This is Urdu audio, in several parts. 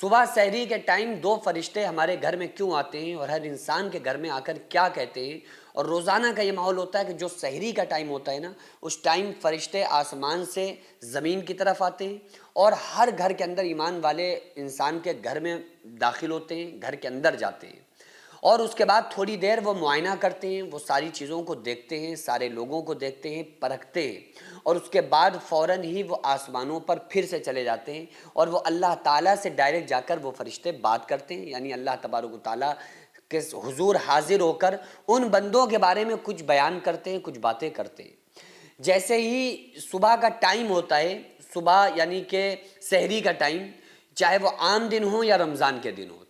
صبح سحری کے ٹائم دو فرشتے ہمارے گھر میں کیوں آتے ہیں اور ہر انسان کے گھر میں آ کر کیا کہتے ہیں؟ اور روزانہ کا یہ ماحول ہوتا ہے کہ جو سحری کا ٹائم ہوتا ہے نا، اس ٹائم فرشتے آسمان سے زمین کی طرف آتے ہیں اور ہر گھر کے اندر ایمان والے انسان کے گھر میں داخل ہوتے ہیں، گھر کے اندر جاتے ہیں اور اس کے بعد تھوڑی دیر وہ معائنہ کرتے ہیں، وہ ساری چیزوں کو دیکھتے ہیں، سارے لوگوں کو دیکھتے ہیں، پرکھتے ہیں اور اس کے بعد فوراً ہی وہ آسمانوں پر پھر سے چلے جاتے ہیں اور وہ اللہ تعالیٰ سے ڈائریکٹ جا کر وہ فرشتے بات کرتے ہیں، یعنی اللہ تبارک و تعالیٰ کے حضور حاضر ہو کر ان بندوں کے بارے میں کچھ بیان کرتے ہیں، کچھ باتیں کرتے ہیں۔ جیسے ہی صبح کا ٹائم ہوتا ہے، صبح یعنی کہ سحری کا ٹائم، چاہے وہ عام دن ہو یا رمضان کے دن ہو،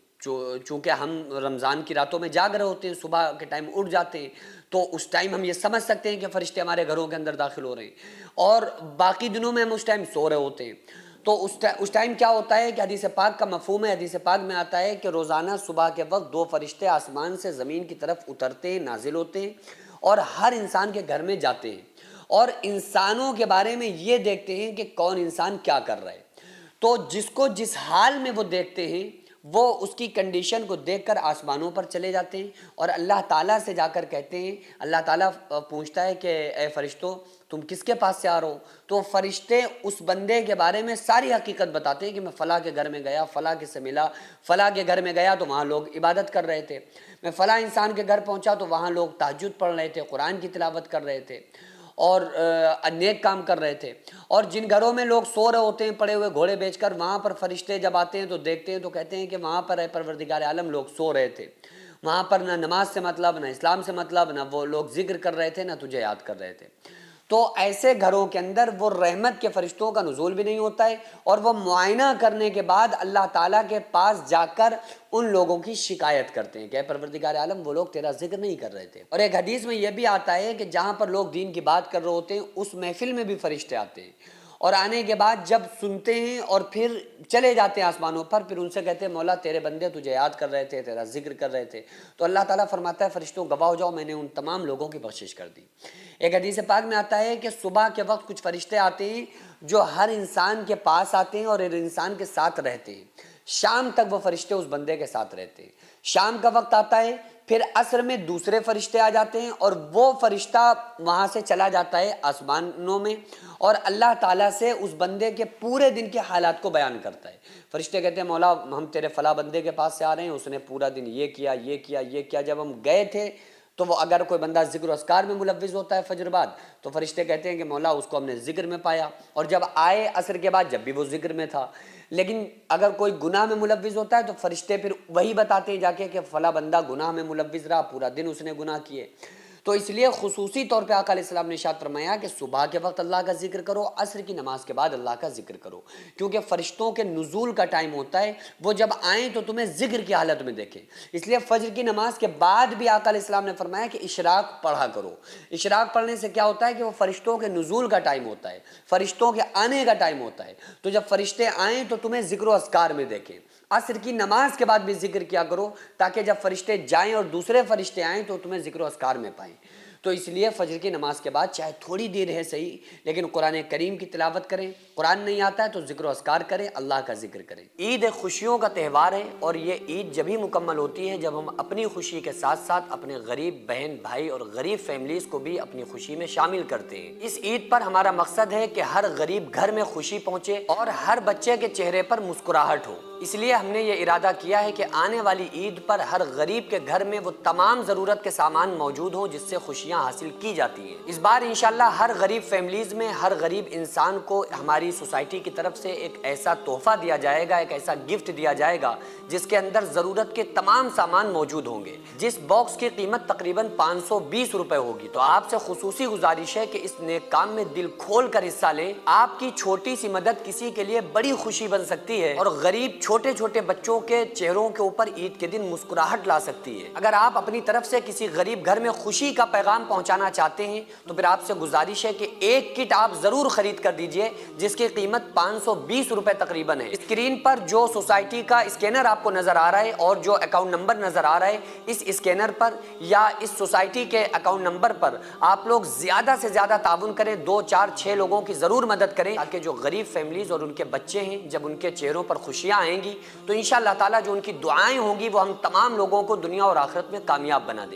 چونکہ ہم رمضان کی راتوں میں جاگ رہے ہوتے ہیں، صبح کے ٹائم اٹھ جاتے ہیں، تو اس ٹائم ہم یہ سمجھ سکتے ہیں کہ فرشتے ہمارے گھروں کے اندر داخل ہو رہے ہیں، اور باقی دنوں میں ہم اس ٹائم سو رہے ہوتے ہیں۔ تو اس ٹائم کیا ہوتا ہے کہ حدیث پاک کا مفہوم ہے، حدیث پاک میں آتا ہے کہ روزانہ صبح کے وقت دو فرشتے آسمان سے زمین کی طرف اترتے ہیں، نازل ہوتے ہیں اور ہر انسان کے گھر میں جاتے ہیں اور انسانوں کے بارے میں یہ دیکھتے ہیں کہ کون انسان کیا کر رہا ہے۔ تو جس کو جس حال میں وہ دیکھتے ہیں، وہ اس کی کنڈیشن کو دیکھ کر آسمانوں پر چلے جاتے ہیں اور اللہ تعالیٰ سے جا کر کہتے ہیں، اللہ تعالیٰ پوچھتا ہے کہ اے فرشتوں، تم کس کے پاس سے آ رہے ہو؟ تو فرشتے اس بندے کے بارے میں ساری حقیقت بتاتے ہیں کہ میں فلاں کے گھر میں گیا، فلاں کے سے ملا، فلاں کے گھر میں گیا تو وہاں لوگ عبادت کر رہے تھے، میں فلاں انسان کے گھر پہنچا تو وہاں لوگ تہجد پڑھ رہے تھے، قرآن کی تلاوت کر رہے تھے اور نیک کام کر رہے تھے۔ اور جن گھروں میں لوگ سو رہے ہوتے ہیں پڑے ہوئے گھوڑے بیچ کر، وہاں پر فرشتے جب آتے ہیں تو دیکھتے ہیں تو کہتے ہیں کہ وہاں پر اے پروردگار عالم لوگ سو رہے تھے، وہاں پر نہ نماز سے مطلب، نہ اسلام سے مطلب، نہ وہ لوگ ذکر کر رہے تھے، نہ تجھے یاد کر رہے تھے۔ تو ایسے گھروں کے اندر وہ رحمت کے فرشتوں کا نزول بھی نہیں ہوتا ہے اور وہ معائنہ کرنے کے بعد اللہ تعالیٰ کے پاس جا کر ان لوگوں کی شکایت کرتے ہیں کہ اے پروردگار عالم، وہ لوگ تیرا ذکر نہیں کر رہے تھے۔ اور ایک حدیث میں یہ بھی آتا ہے کہ جہاں پر لوگ دین کی بات کر رہے ہوتے ہیں اس محفل میں بھی فرشتے آتے ہیں اور آنے کے بعد جب سنتے ہیں اور پھر چلے جاتے ہیں آسمانوں پر، پھر ان سے کہتے ہیں مولا تیرے بندے تجھے یاد کر رہے تھے، تیرا ذکر کر رہے تھے۔ تو اللہ تعالیٰ فرماتا ہے فرشتوں گواہ ہو جاؤ، میں نے ان تمام لوگوں کی بخشش کر دی۔ ایک حدیث پاک میں آتا ہے کہ صبح کے وقت کچھ فرشتے آتے ہیں جو ہر انسان کے پاس آتے ہیں اور ہر انسان کے ساتھ رہتے ہیں، شام تک وہ فرشتے اس بندے کے ساتھ رہتے ہیں۔ شام کا وقت آتا ہے، پھر عصر میں دوسرے فرشتے آ جاتے ہیں اور وہ فرشتہ وہاں سے چلا جاتا ہے آسمانوں میں اور اللہ تعالیٰ سے اس بندے کے پورے دن کے حالات کو بیان کرتا ہے۔ فرشتے کہتے ہیں مولا ہم تیرے فلاں بندے کے پاس سے آ رہے ہیں، اس نے پورا دن یہ کیا یہ کیا یہ کیا، جب ہم گئے تھے تو وہ اگر کوئی بندہ ذکر و اذکار میں ملوث ہوتا ہے فجر بعد تو فرشتے کہتے ہیں کہ مولا اس کو ہم نے ذکر میں پایا، اور جب آئے عصر کے بعد جب بھی وہ ذکر میں تھا۔ لیکن اگر کوئی گناہ میں ملوث ہوتا ہے تو فرشتے پھر وہی بتاتے ہیں جا کے کہ فلاں بندہ گناہ میں ملوث رہا، پورا دن اس نے گناہ کیے۔ تو اس لیے خصوصی طور پہ آقا علیہ السلام نے ارشاد فرمایا کہ صبح کے وقت اللہ کا ذکر کرو، عصر کی نماز کے بعد اللہ کا ذکر کرو، کیونکہ فرشتوں کے نزول کا ٹائم ہوتا ہے، وہ جب آئیں تو تمہیں ذکر کی حالت میں دیکھیں۔ اس لیے فجر کی نماز کے بعد بھی آقا علیہ السلام نے فرمایا کہ اشراق پڑھا کرو۔ اشراق پڑھنے سے کیا ہوتا ہے کہ وہ فرشتوں کے نزول کا ٹائم ہوتا ہے، فرشتوں کے آنے کا ٹائم ہوتا ہے، تو جب فرشتے آئیں تو تمہیں ذکر و اذکار میں دیکھیں۔ عصر کی نماز کے بعد بھی ذکر کیا کرو تاکہ جب فرشتے جائیں اور دوسرے فرشتے آئیں تو تمہیں ذکر و اذکار میں پائیں۔ تو اس لیے فجر کی نماز کے بعد چاہے تھوڑی دیر ہے صحیح، لیکن قرآن کریم کی تلاوت کریں، قرآن نہیں آتا ہے تو ذکر و اذکار کریں، اللہ کا ذکر کریں۔ عید ایک خوشیوں کا تہوار ہے اور یہ عید جب ہی مکمل ہوتی ہے جب ہم اپنی خوشی کے ساتھ ساتھ اپنے غریب بہن بھائی اور غریب فیملیز کو بھی اپنی خوشی میں شامل کرتے ہیں۔ اس عید پر ہمارا مقصد ہے کہ ہر غریب گھر میں خوشی پہنچے اور ہر بچے کے چہرے پر مسکراہٹ ہو۔ اس لیے ہم نے یہ ارادہ کیا ہے کہ آنے والی عید پر ہر غریب کے گھر میں وہ تمام ضرورت کے سامان موجود ہوں جس سے خوشیاں حاصل کی جاتی ہیں۔ اس بار انشاءاللہ ہر غریب فیملیز میں ہر غریب انسان کو ہماری سوسائٹی کی طرف سے ایک ایسا تحفہ دیا جائے گا، ایک ایسا گفٹ دیا جائے گا جس کے اندر ضرورت کے تمام سامان موجود ہوں گے، جس باکس کی قیمت تقریباً 520 روپے ہوگی۔ تو آپ سے خصوصی گزارش ہے کہ اس نیک کام میں دل کھول کر حصہ لیں۔ آپ کی چھوٹی سی مدد کسی کے لیے بڑی خوشی بن سکتی ہے اور غریب چھوٹے چھوٹے بچوں کے چہروں کے اوپر عید کے دن مسکراہٹ لا سکتی ہے۔ اگر آپ اپنی طرف سے کسی غریب گھر میں خوشی کا پیغام پہنچانا چاہتے ہیں تو پھر آپ سے گزارش ہے کہ ایک کٹ آپ ضرور خرید کر دیجئے جس کی قیمت 520 روپے تقریباً ہے۔ اسکرین پر جو سوسائٹی کا اسکینر آپ کو نظر آ رہا ہے اور جو اکاؤنٹ نمبر نظر آ رہا ہے، اس اسکینر پر یا اس سوسائٹی کے اکاؤنٹ نمبر پر آپ لوگ زیادہ سے زیادہ تعاون کریں، 2 4 6 لوگوں کی ضرور مدد کریں تاکہ جو غریب فیملیز اور ان کے بچے ہیں جب ان کے چہروں پر خوشیاں آئیں آئیں گی تو انشاءاللہ تعالیٰ جو ان کی دعائیں ہوں گی وہ ہم تمام لوگوں کو دنیا اور آخرت میں کامیاب بنا دیں گے.